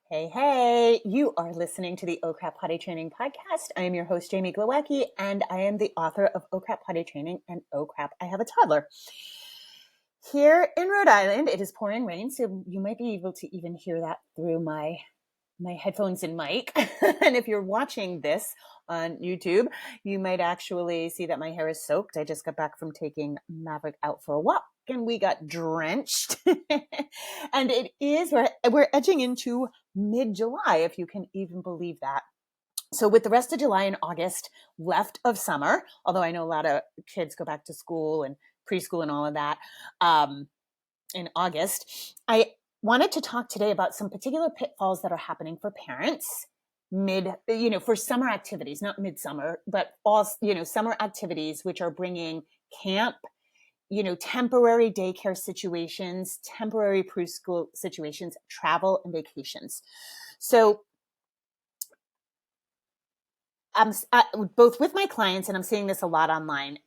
Hey, hey, you are listening to the Oh Crap Potty Training podcast. I am your host, Jamie Glowacki, and I am the author of Oh Crap Potty Training and Oh Crap, I Have a Toddler. Here in Rhode Island, it is pouring rain, so you might be able to even hear that through my headphones and mic. And if you're watching this on YouTube, you might actually see that my hair is soaked. I just got back from taking Maverick out for a walk and we got drenched. And we're edging into mid-July, if you can even believe that. So with the rest of July and August left of summer, although I know a lot of kids go back to school and preschool and all of that in August, I wanted to talk today about some particular pitfalls that are happening for parents for summer activities, not midsummer, but all, summer activities, which are bringing camp, temporary daycare situations, temporary preschool situations, travel and vacations. So I'm both with my clients, and I'm seeing this a lot online.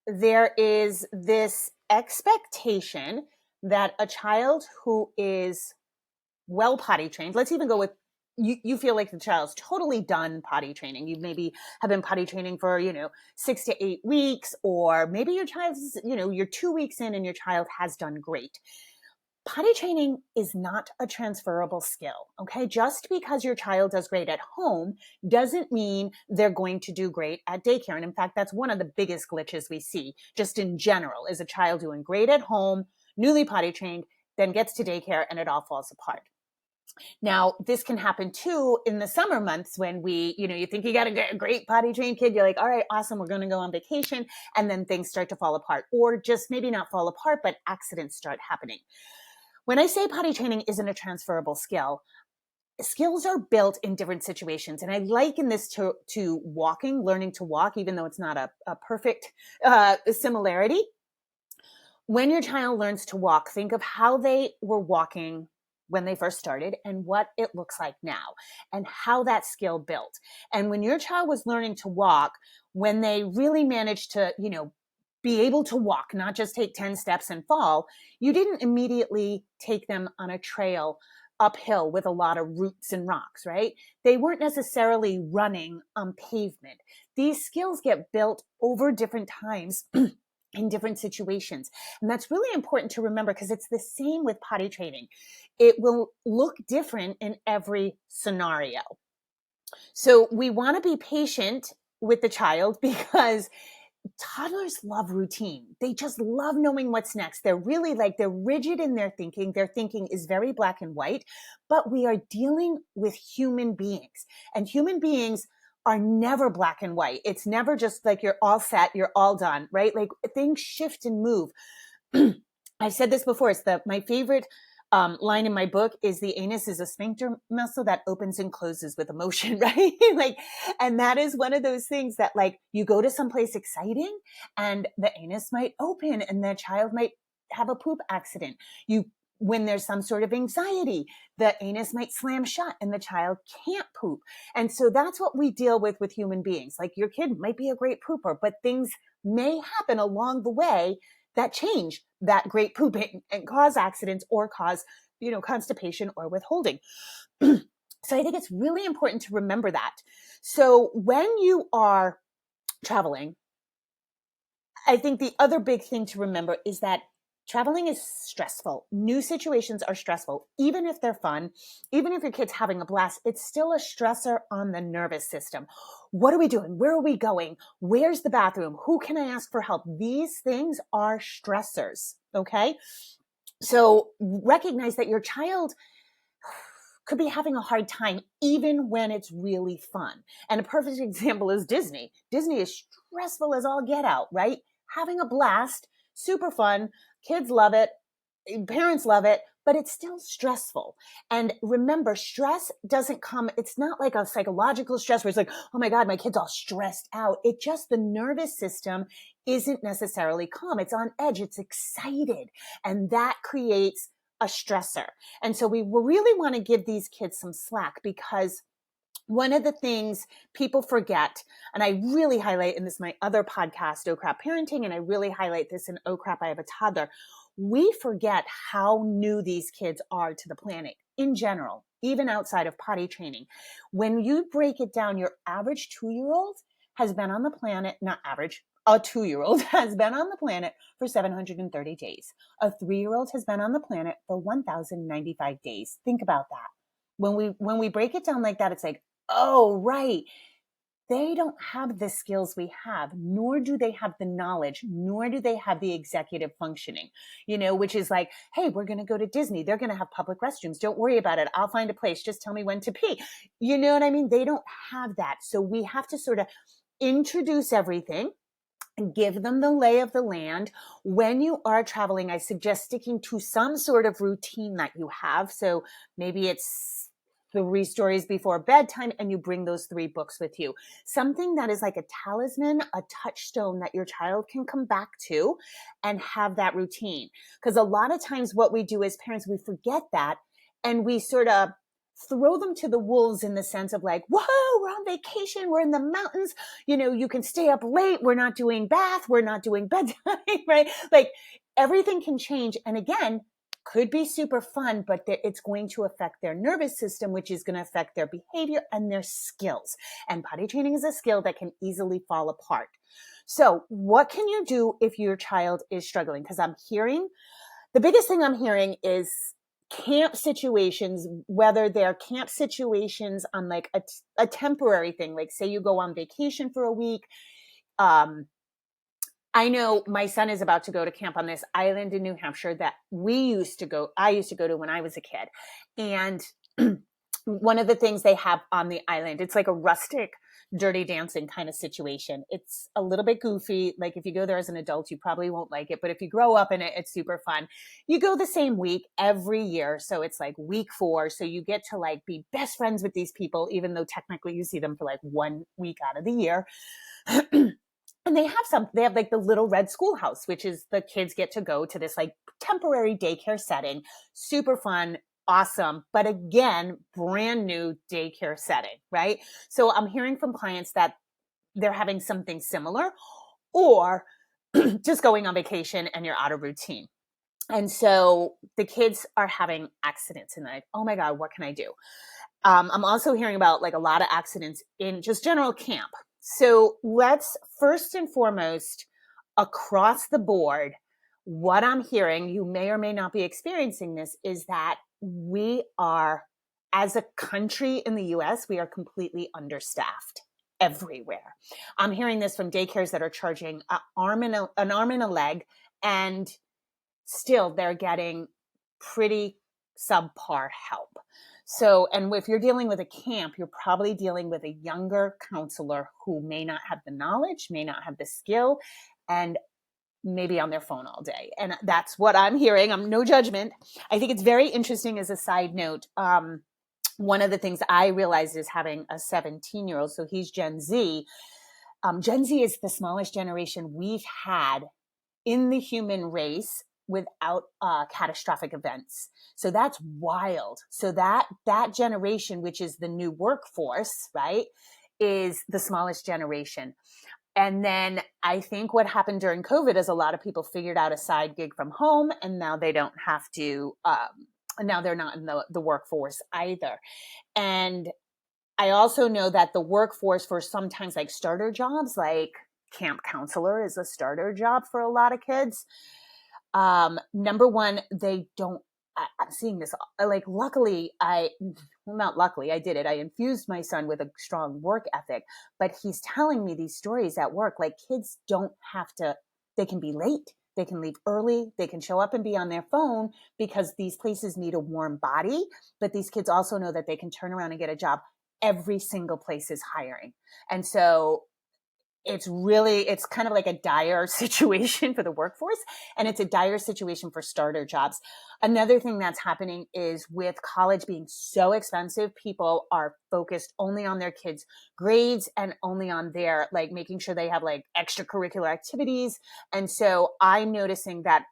There is this expectation that a child who is well potty trained, let's even go with you feel like the child's totally done potty training. You maybe have been potty training for, 6 to 8 weeks, or maybe your child's, you're 2 weeks in and your child has done great. Potty training is not a transferable skill, okay? Just because your child does great at home doesn't mean they're going to do great at daycare. And in fact, that's one of the biggest glitches we see just in general, is a child doing great at home, newly potty trained, then gets to daycare and it all falls apart. Now, this can happen too in the summer months when you think you got a great potty trained kid. You're like, all right, awesome, we're going to go on vacation. And then things start to fall apart, or just maybe not fall apart, but accidents start happening. When I say potty training isn't a transferable skill, skills are built in different situations. And I liken this to walking, learning to walk, even though it's not a perfect similarity. When your child learns to walk, think of how they were walking when they first started and what it looks like now and how that skill built. And when your child was learning to walk, when they really managed to, be able to walk, not just take 10 steps and fall, you didn't immediately take them on a trail uphill with a lot of roots and rocks, right? They weren't necessarily running on pavement. These skills get built over different times in different situations. And that's really important to remember, because it's the same with potty training. It will look different in every scenario. So we want to be patient with the child, because toddlers love routine. They just love knowing what's next. They're rigid in their thinking. Their thinking is very black and white, but we are dealing with human beings, and human beings are never black and white. It's never just like you're all set, you're all done, right? Like things shift and move. I've said this before. It's my favorite line in my book is the anus is a sphincter muscle that opens and closes with emotion, right? And that is one of those things that you go to someplace exciting and the anus might open and the child might have a poop accident. When there's some sort of anxiety, the anus might slam shut and the child can't poop. And so that's what we deal with human beings. Like your kid might be a great pooper, but things may happen along the way that change that great pooping and cause accidents or cause, constipation or withholding. So I think it's really important to remember that. So when you are traveling, I think the other big thing to remember is that traveling is stressful. New situations are stressful. Even if they're fun, even if your kid's having a blast, it's still a stressor on the nervous system. What are we doing? Where are we going? Where's the bathroom? Who can I ask for help? These things are stressors, okay? So recognize that your child could be having a hard time even when it's really fun. And a perfect example is Disney. Disney is stressful as all get out, right? Having a blast, super fun. Kids love it. Parents love it, but it's still stressful. And remember, stress doesn't come, it's not like a psychological stress where it's like, oh my God, my kid's all stressed out. The nervous system isn't necessarily calm. It's on edge. It's excited. And that creates a stressor. And so we really want to give these kids some slack, because one of the things people forget, and I really highlight in this, my other podcast, Oh Crap Parenting, and I really highlight this in Oh Crap, I Have a Toddler. We forget how new these kids are to the planet. in general, even outside of potty training, when you break it down, your average 2-year-old has been on the planet, not average, a 2-year-old has been on the planet for 730 days. A 3-year-old has been on the planet for 1,095 days. Think about that. When we break it down like that, it's like, oh, right. They don't have the skills we have, nor do they have the knowledge, nor do they have the executive functioning, which is like, hey, we're going to go to Disney. They're going to have public restrooms. Don't worry about it. I'll find a place. Just tell me when to pee. You know what I mean? They don't have that. So we have to sort of introduce everything and give them the lay of the land. When you are traveling, I suggest sticking to some sort of routine that you have. So maybe it's 3 stories before bedtime and you bring those 3 books with you. Something that is like a talisman, a touchstone that your child can come back to and have that routine. Because a lot of times what we do as parents, we forget that and we sort of throw them to the wolves in the sense of like, whoa, we're on vacation. We're in the mountains. You can stay up late. We're not doing bath. We're not doing bedtime, right? Like everything can change. And again, could be super fun, but it's going to affect their nervous system, which is going to affect their behavior and their skills. And potty training is a skill that can easily fall apart. So what can you do if your child is struggling? Because the biggest thing I'm hearing is camp situations, whether they're camp situations on like a temporary thing, like say you go on vacation for a week. I know my son is about to go to camp on this island in New Hampshire that I used to go to when I was a kid. And one of the things they have on the island, it's like a rustic dirty dancing kind of situation. It's a little bit goofy. Like if you go there as an adult, you probably won't like it. But if you grow up in it, it's super fun. You go the same week every year. So it's like week 4. So you get to like be best friends with these people, even though technically you see them for like 1 week out of the year. And they have like the little red schoolhouse, which is the kids get to go to this like temporary daycare setting, super fun, awesome. But again, brand new daycare setting, right? So I'm hearing from clients that they're having something similar or just going on vacation and you're out of routine. And so the kids are having accidents and they're like, oh my God, what can I do? I'm also hearing about like a lot of accidents in just general camp. So let's first and foremost, across the board, what I'm hearing, you may or may not be experiencing this, is that we are, as a country in the US, we are completely understaffed everywhere. I'm hearing this from daycares that are charging an arm and a leg, and still they're getting pretty subpar help. So, and if you're dealing with a camp, you're probably dealing with a younger counselor who may not have the knowledge, may not have the skill, and maybe on their phone all day. And that's what I'm hearing. I'm no judgment. I think it's very interesting as a side note. One of the things I realized is having a 17-year-old, so he's Gen Z. Gen Z is the smallest generation we've had in the human race without catastrophic events. So that's wild. So that generation, which is the new workforce, right, is the smallest generation. And then I think what happened during COVID is a lot of people figured out a side gig from home, and now they don't have to, now they're not in the workforce either. And I also know that the workforce for sometimes like starter jobs, like camp counselor is a starter job for a lot of kids. Number one, they don't, I'm seeing this, like, luckily not luckily, I did it. I infused my son with a strong work ethic, but he's telling me these stories at work. Like kids don't have to, they can be late. They can leave early. They can show up and be on their phone because these places need a warm body. But these kids also know that they can turn around and get a job. Every single place is hiring. And so it's kind of like a dire situation for the workforce, and it's a dire situation for starter jobs. Another thing that's happening is with college being so expensive, people are focused only on their kids' grades and only on their, like, making sure they have like extracurricular activities. And so I'm noticing that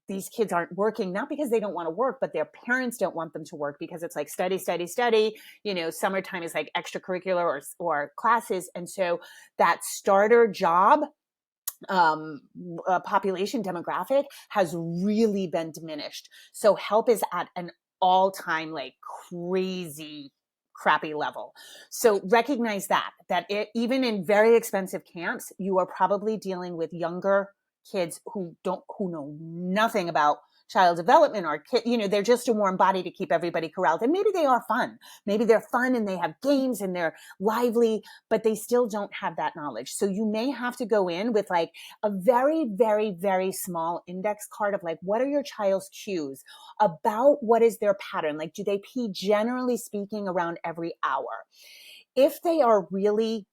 these kids aren't working, not because they don't want to work, but their parents don't want them to work because it's like study, study, study. Summertime is like extracurricular or classes. And so that starter job population demographic has really been diminished. So help is at an all-time like crazy crappy level. So recognize that even in very expensive camps, you are probably dealing with younger kids who know nothing about child development or kid, they're just a warm body to keep everybody corralled. And maybe they are fun. Maybe they're fun and they have games and they're lively, but they still don't have that knowledge. So you may have to go in with like a very, very, very small index card of like, what are your child's cues about what is their pattern? Like, do they pee generally speaking around every hour? If they are really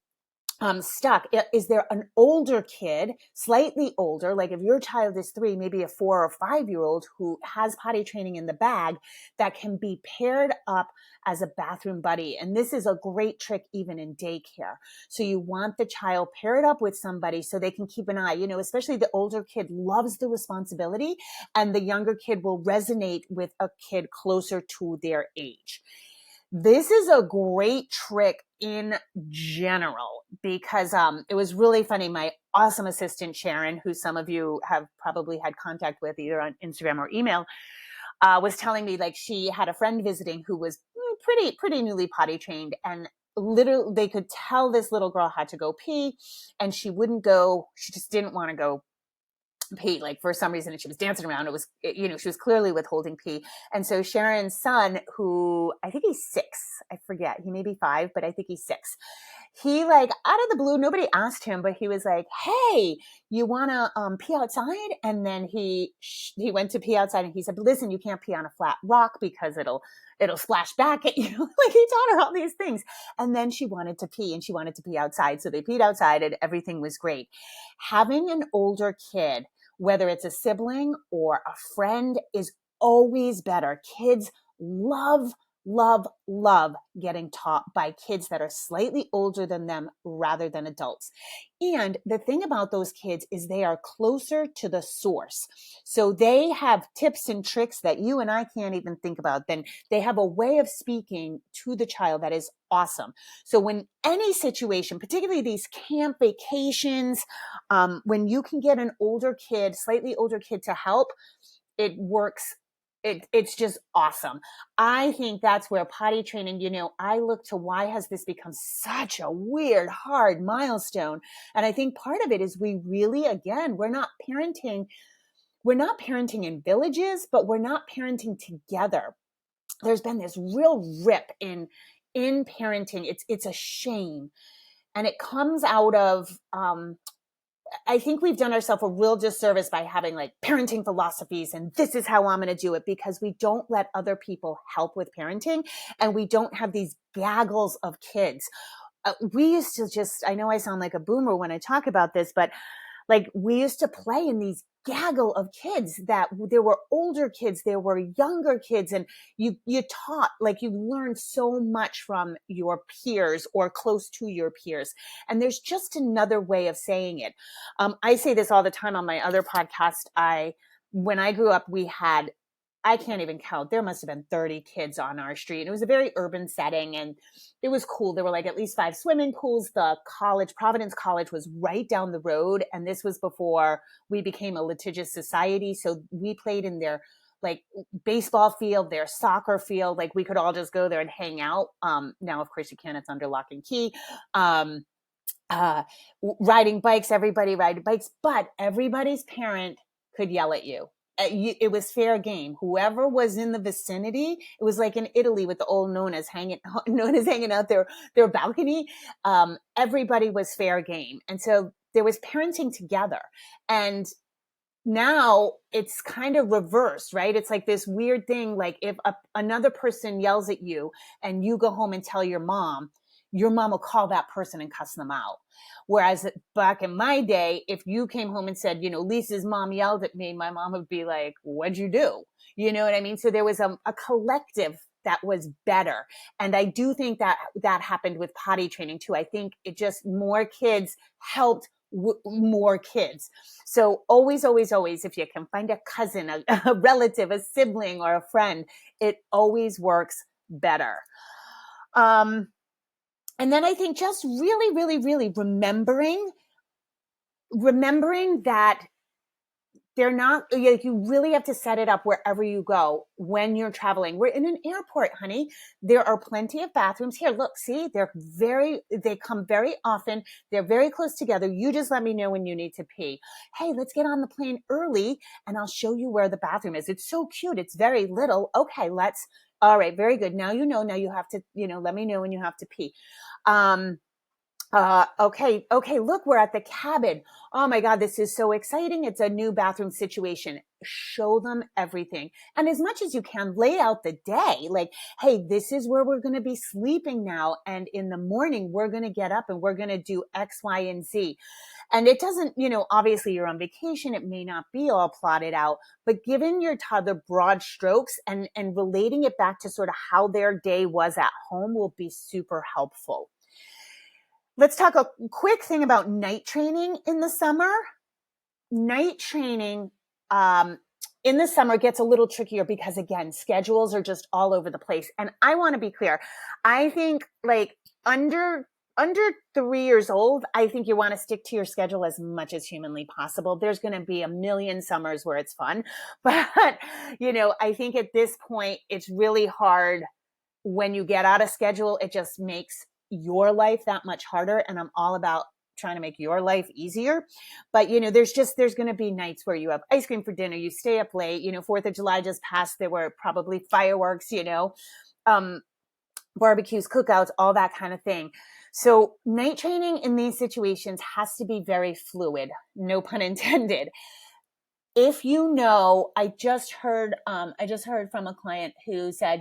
stuck, is there an older kid, slightly older, like if your child is 3, maybe a 4 or 5-year-old who has potty training in the bag that can be paired up as a bathroom buddy? And this is a great trick even in daycare. So you want the child paired up with somebody so they can keep an eye, especially the older kid loves the responsibility and the younger kid will resonate with a kid closer to their age. This is a great trick in general because it was really funny. My awesome assistant, Sharon, who some of you have probably had contact with either on Instagram or email, was telling me like she had a friend visiting who was pretty newly potty trained, and literally they could tell this little girl had to go pee and she wouldn't go. She just didn't want to go pee, like for some reason, and she was dancing around. It was, she was clearly withholding pee. And so Sharon's son, who I think he's 6, I forget, he may be 5, but I think he's 6. He like out of the blue, nobody asked him, but he was like, "Hey, you want to pee outside?" And then he went to pee outside and he said, "Listen, you can't pee on a flat rock because it'll splash back at you." Like he taught her all these things. And then she wanted to pee and she wanted to pee outside. So they peed outside and everything was great. Having an older kid, whether it's a sibling or a friend, is always better. Kids love getting taught by kids that are slightly older than them rather than adults. And the thing about those kids is they are closer to the source. So they have tips and tricks that you and I can't even think about. Then they have a way of speaking to the child that is awesome. So when any situation, particularly these camp vacations, when you can get an older kid, slightly older kid to help, it works. It's just awesome. I think that's where potty training, I look to why has this become such a weird, hard milestone? And I think part of it is we really, again, we're not parenting in villages, but we're not parenting together. There's been this real rip in parenting. It's a shame. And it comes out of, I think we've done ourselves a real disservice by having like parenting philosophies and this is how I'm going to do it, because we don't let other people help with parenting and we don't have these gaggles of kids. We used to I know I sound like a boomer when I talk about this, but like we used to play in these gaggle of kids that there were older kids, there were younger kids, and you taught, like you learned so much from your peers or close to your peers. And there's just another way of saying it. I say this all the time on my other podcast. When I grew up, we had, I can't even count. There must have been 30 kids on our street. And it was a very urban setting and it was cool. There were like at least 5 swimming pools. The college, Providence College, was right down the road. And this was before we became a litigious society. So we played in their like baseball field, their soccer field. Like we could all just go there and hang out. Now, of course you can, it's under lock and key. Riding bikes, everybody ride bikes, but everybody's parent could yell at you. It was fair game. Whoever was in the vicinity, it was like in Italy with the old nonas hanging out their balcony. Everybody was fair game. And so there was parenting together. And now it's kind of reversed, right? It's like this weird thing. Like if another person yells at you and you go home and tell your mom will call that person and cuss them out. Whereas back in my day, if you came home and said, Lisa's mom yelled at me, my mom would be like, what'd you do? You know what I mean? So there was a collective that was better. And I do think that happened with potty training too. I think it just more kids helped more kids. So always, if you can find a cousin, a relative, a sibling, or a friend, it always works better. And then I think just really, really, really remembering that they're not, like, you really have to set it up wherever you go when you're traveling. We're in an airport, honey. There are plenty of bathrooms here. Look, see, they come very often. They're very close together. You just let me know when you need to pee. Hey, let's get on the plane early and I'll show you where the bathroom is. It's so cute. It's very little. Okay, all right, very good. Now now you have to, let me know when you have to pee. Okay, look, we're at the cabin. Oh my God, this is so exciting. It's a new bathroom situation. Show them everything. And as much as you can, lay out the day. Like, hey, this is where we're going to be sleeping now. And in the morning, we're going to get up and we're going to do X, Y, and Z. And it doesn't, obviously you're on vacation. It may not be all plotted out, but giving your toddler broad strokes and relating it back to sort of how their day was at home will be super helpful. Let's talk a quick thing about night training in the summer. Night training in the summer gets a little trickier because, again, schedules are just all over the place. And I want to be clear. I think like under 3 years old, I think you want to stick to your schedule as much as humanly possible. There's going to be a million summers where it's fun. But, I think at this point, it's really hard when you get out of schedule. It just makes your life that much harder. And I'm all about trying to make your life easier. But, there's going to be nights where you have ice cream for dinner, you stay up late, 4th of July just passed. There were probably fireworks, barbecues, cookouts, all that kind of thing. So night training in these situations has to be very fluid, no pun intended. If I just heard from a client who said,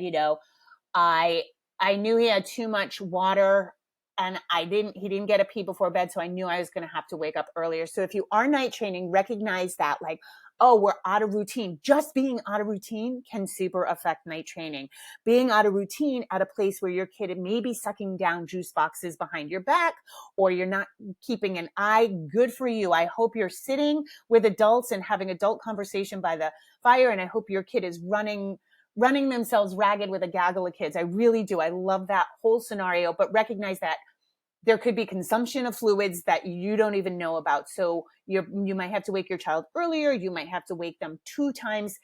I knew he had too much water and he didn't get a pee before bed. So I knew I was going to have to wake up earlier. So if you are night training, recognize that like, oh, we're out of routine. Just being out of routine can super affect night training. Being out of routine at a place where your kid may be sucking down juice boxes behind your back, or you're not keeping an eye, good for you. I hope you're sitting with adults and having adult conversation by the fire. And I hope your kid is running themselves ragged with a gaggle of kids. I really do. I love that whole scenario, but recognize that there could be consumption of fluids that you don't even know about. So you might have to wake your child earlier. You might have to wake them 2 times,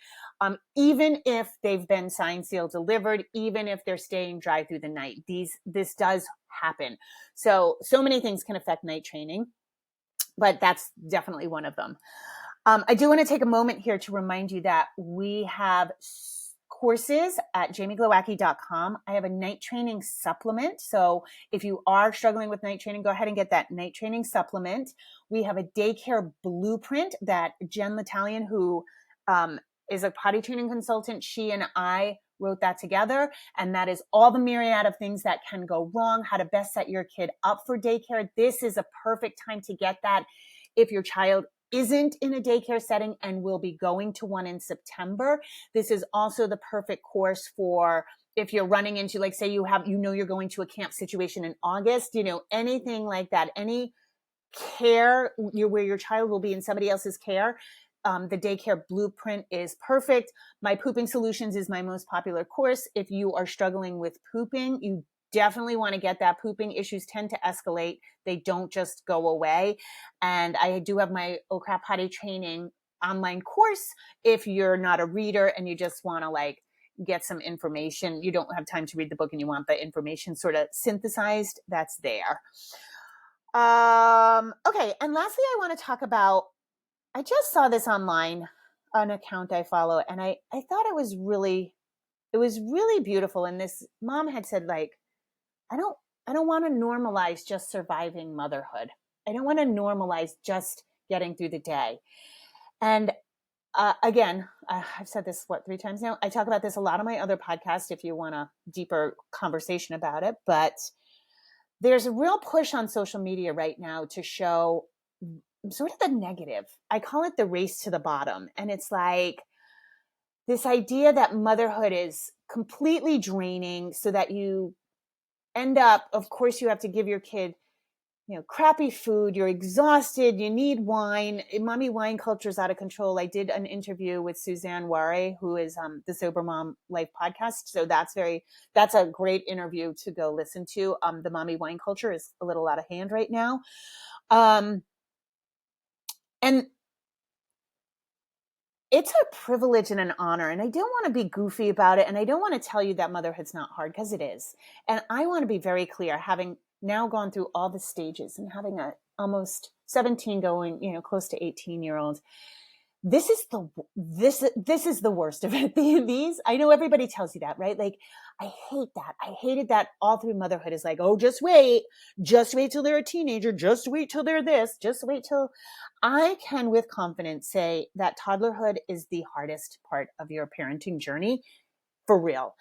even if they've been signed, sealed, delivered, even if they're staying dry through the night. This does happen. So many things can affect night training, but that's definitely one of them. I do want to take a moment here to remind you that we have courses at jamieglowacki.com. I have a night training supplement. So if you are struggling with night training, go ahead and get that night training supplement. We have a Daycare Blueprint that Jen L'Italian, who is a potty training consultant, she and I wrote that together. And that is all the myriad of things that can go wrong, how to best set your kid up for daycare. This is a perfect time to get that if your child isn't in a daycare setting and will be going to one in September. This is also the perfect course for if you're running into, like, say you're going to a camp situation in August, anything like that, any care where your child will be in somebody else's care. The Daycare Blueprint is perfect. My Pooping Solutions is my most popular course. If you are struggling with pooping, you definitely want to get that. Pooping issues tend to escalate. They don't just go away. And I do have my Oh Crap Potty Training online course. If you're not a reader and you just want to get some information, you don't have time to read the book and you want the information sort of synthesized, that's there. Okay. And lastly, I want to talk about, I just saw this online, an account I follow, and I thought it was really beautiful. And this mom had said, I don't want to normalize just surviving motherhood. I don't want to normalize just getting through the day. And again, I've said this, 3 times now? I talk about this a lot on my other podcast if you want a deeper conversation about it. But there's a real push on social media right now to show sort of the negative. I call it the race to the bottom. And it's like this idea that motherhood is completely draining, so that you end up, of course, you have to give your kid, crappy food. You're exhausted. You need wine. Mommy wine culture is out of control. I did an interview with Suzanne Ware, who is the Sober Mom Life podcast. So that's a great interview to go listen to. The mommy wine culture is a little out of hand right now. And it's a privilege and an honor. And I don't want to be goofy about it. And I don't want to tell you that motherhood's not hard, because it is. And I want to be very clear, having now gone through all the stages and having a almost 17 going, close to 18-year-old. This is the worst of it. These, I know everybody tells you that, right? Like, I hate that. I hated that all through motherhood is like, oh, just wait till they're a teenager. Just wait till they're this, just wait till. I can with confidence say that toddlerhood is the hardest part of your parenting journey, for real.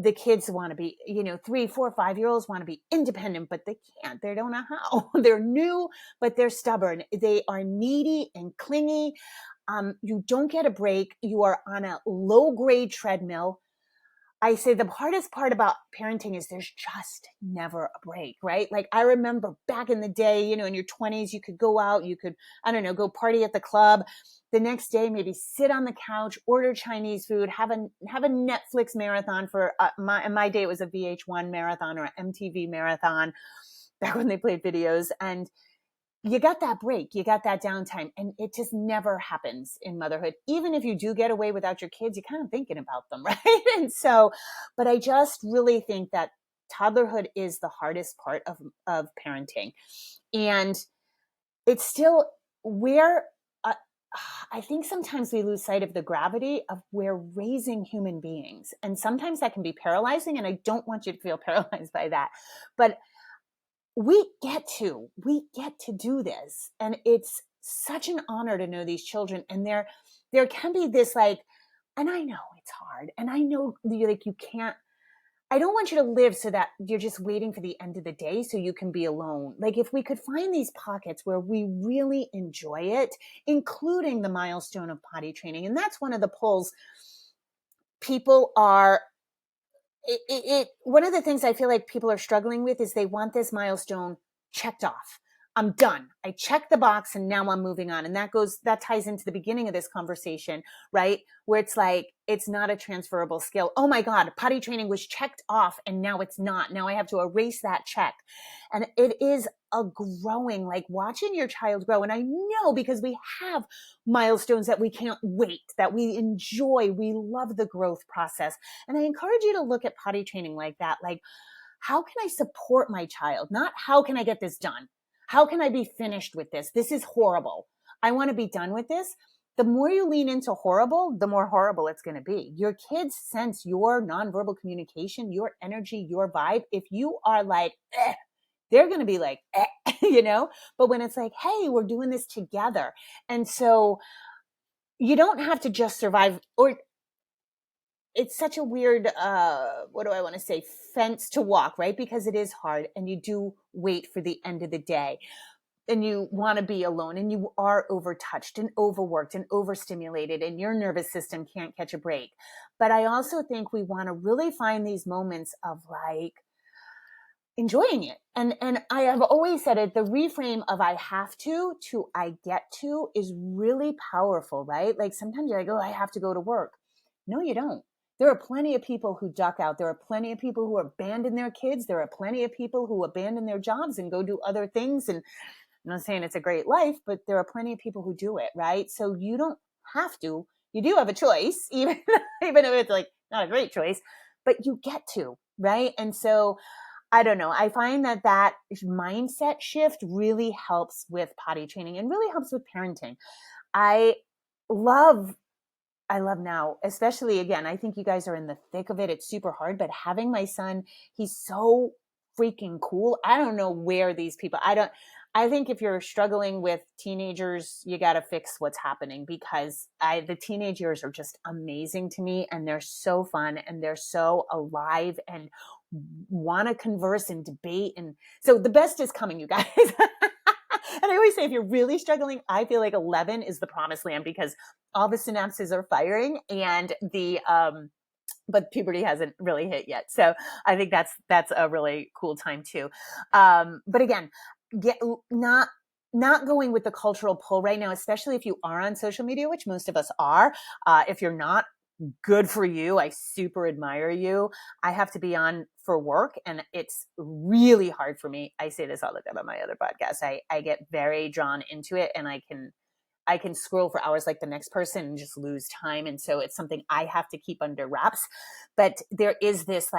The kids want to be, 3, 4, 5-year-olds want to be independent, but they can't. They don't know how. They're new, but they're stubborn. They are needy and clingy. You don't get a break. You are on a low grade treadmill. I say the hardest part about parenting is there's just never a break, right? Like, I remember back in the day, in your 20s, you could go out, you could, I don't know, go party at the club. The next day, maybe sit on the couch, order Chinese food, have a Netflix marathon for in my day, it was a VH1 marathon or an MTV marathon back when they played videos. And you got that break, you got that downtime, and it just never happens in motherhood. Even if you do get away without your kids, you're kind of thinking about them, right? And so, but I just really think that toddlerhood is the hardest part of parenting. And it's still where I think sometimes we lose sight of the gravity of we're raising human beings. And sometimes that can be paralyzing. And I don't want you to feel paralyzed by that. But we get to do this, and it's such an honor to know these children. And there can be this, like, and I know it's hard, and I know, like, you can't, I don't want you to live so that you're just waiting for the end of the day so you can be alone. Like, if we could find these pockets where we really enjoy it, including the milestone of potty training. And that's one of the pulls. People are one of the things I feel like people are struggling with is they want this milestone checked off. I'm done. I checked the box and now I'm moving on. And that ties into the beginning of this conversation, right? Where it's like, it's not a transferable skill. Oh my God, potty training was checked off and now it's not. Now I have to erase that check. And it is a growing, like, watching your child grow. And I know, because we have milestones that we can't wait, that we enjoy. We love the growth process. And I encourage you to look at potty training like that. Like, how can I support my child? Not how can I get this done? How can I be finished with this? This is horrible. I want to be done with this. The more you lean into horrible, the more horrible it's going to be. Your kids sense your nonverbal communication, your energy, your vibe. If you are like, they're going to be like, but when it's like, hey, we're doing this together. And so you don't have to just survive, or it's such a weird, what do I want to say, fence to walk, right? Because it is hard, and you do wait for the end of the day, and you want to be alone, and you are overtouched and overworked and overstimulated, and your nervous system can't catch a break. But I also think we want to really find these moments of, like, enjoying it. And I have always said it, the reframe of I have to I get to is really powerful, right? Like, sometimes you're like, oh, I have to go to work. No, you don't. There are plenty of people who duck out. There are plenty of people who abandon their kids. There are plenty of people who abandon their jobs and go do other things. And I'm not saying it's a great life, but there are plenty of people who do it, right? So you don't have to. You do have a choice, even if it's like not a great choice, but you get to, right? And so I don't know. I find that mindset shift really helps with potty training and really helps with parenting. I love now, especially, again, I think you guys are in the thick of it. It's super hard, but having my son, he's so freaking cool. I don't know where these people, I think if you're struggling with teenagers, you got to fix what's happening, because the teenage years are just amazing to me, and they're so fun, and they're so alive and want to converse and debate. And so the best is coming, you guys. And I always say, if you're really struggling, I feel like 11 is the promised land, because all the synapses are firing, and but puberty hasn't really hit yet. So I think that's a really cool time too. But again, not going with the cultural pull right now, especially if you are on social media, which most of us are. If you're not, good for you. I super admire you. I have to be on for work, and it's really hard for me. I say this all the time on my other podcast. I get very drawn into it, and I can scroll for hours like the next person and just lose time. And so it's something I have to keep under wraps. But there is this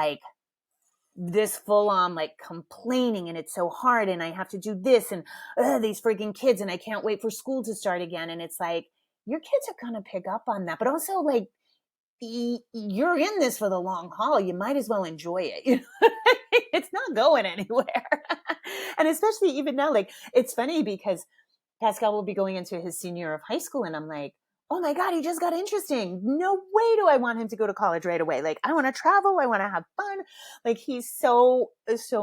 full on like complaining, and it's so hard, and I have to do this, and these freaking kids, and I can't wait for school to start again. And it's like, your kids are going to pick up on that. But also, like, you're in this for the long haul. You might as well enjoy it. You know? It's not going anywhere. And especially even now, like, it's funny because Pascal will be going into his senior year of high school, and I'm like, oh my God, he just got interesting. No way do I want him to go to college right away. Like, I want to travel. I want to have fun. Like, he's so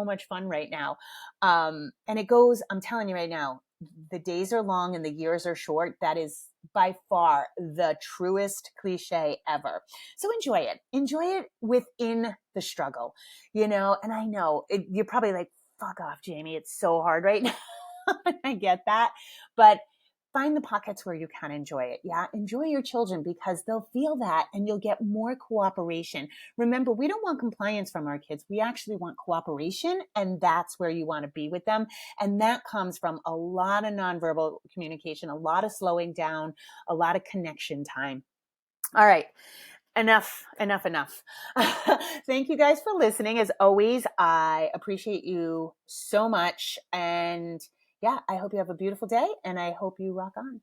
much fun right now. And it goes, I'm telling you right now, the days are long and the years are short. That is by far the truest cliche ever. So enjoy it. Enjoy it within the struggle, you know? And I know you're probably like, fuck off, Jamie. It's so hard right now. I get that. But find the pockets where you can enjoy it. Yeah. Enjoy your children, because they'll feel that and you'll get more cooperation. Remember, we don't want compliance from our kids. We actually want cooperation. And that's where you want to be with them. And that comes from a lot of nonverbal communication, a lot of slowing down, a lot of connection time. All right. Enough. Thank you guys for listening. As always, I appreciate you so much. And yeah, I hope you have a beautiful day, and I hope you rock on.